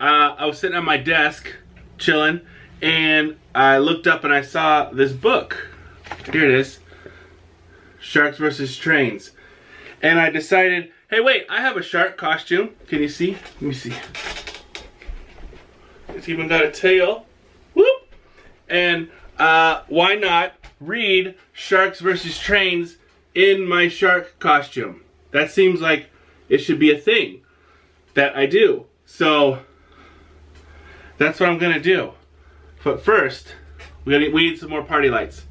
I was sitting at my desk, chilling, and I looked up and I saw this book. Here it is. Sharks versus Trains. And I decided, hey wait, I have a shark costume. Can you see? Let me see. It's even got a tail. Whoop! And why not read Sharks versus Trains in my shark costume? That seems like it should be a thing that I do. So that's what I'm gonna do. But first, we need some more party lights.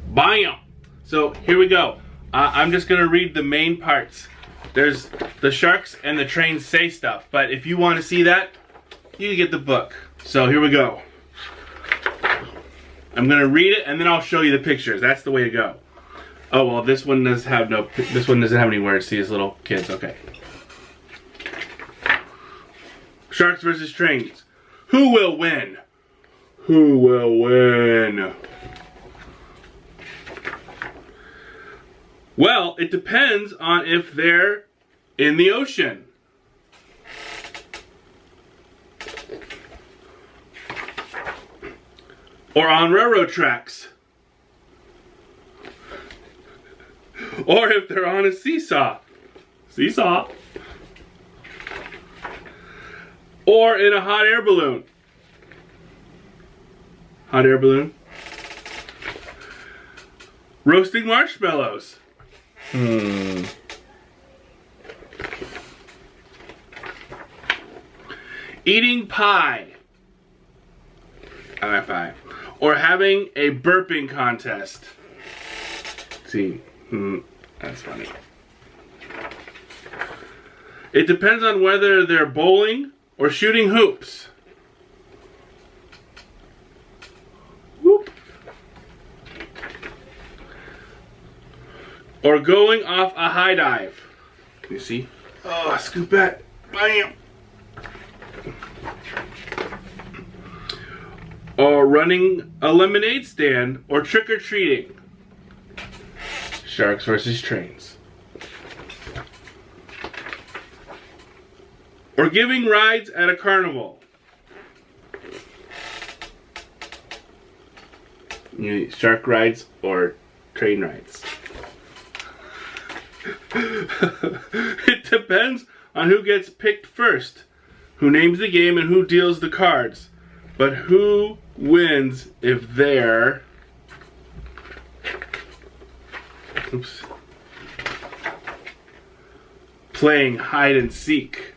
Bam! So here we go. I'm just gonna read the main parts. There's the sharks and the trains say stuff, but if you want to see that, you can get the book. So here we go. I'm gonna read it and then I'll show you the pictures. That's the way to go. Oh well, this one doesn't have any words. See, it's little kids. Okay. Sharks versus Trains. Who will win? Who will win? Well, it depends on if they're in the ocean. Or on railroad tracks. Or if they're on a seesaw. Seesaw. Or in a hot air balloon. Hot air balloon. Roasting marshmallows. Eating pie. I like pie. Or having a burping contest. See, that's funny. It depends on whether they're bowling or shooting hoops. Whoop. Or going off a high dive. Can you see? Oh, scoop that. Bam. Or running a lemonade stand or trick-or-treating. Sharks versus Trains. Or giving rides at a carnival. Shark rides or train rides. It depends on who gets picked first, who names the game and who deals the cards. But who wins if they're... Oops. Playing hide and seek.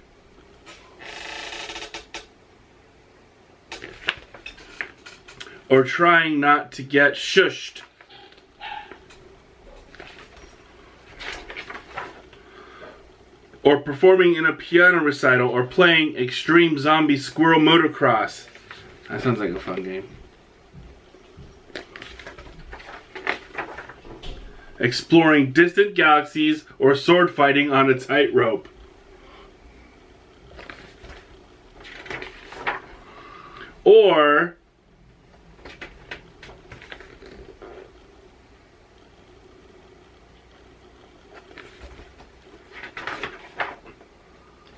Or trying not to get shushed. Or performing in a piano recital, or playing extreme zombie squirrel motocross. That sounds like a fun game. Exploring distant galaxies, or sword fighting on a tightrope. Or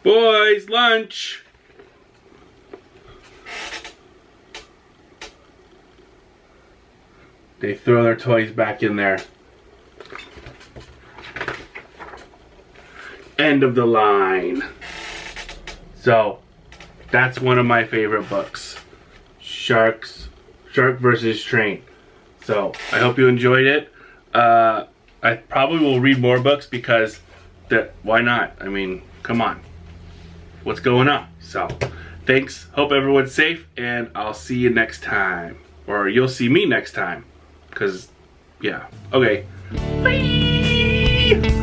boys, lunch. They throw their toys back in there. End of the line. So, that's one of my favorite books. Shark versus Train. So, I hope you enjoyed it. I probably will read more books because why not? I mean, come on. What's going on? So, thanks. Hope everyone's safe, and I'll see you next time. Or you'll see me next time. Because, yeah. Okay. Bye!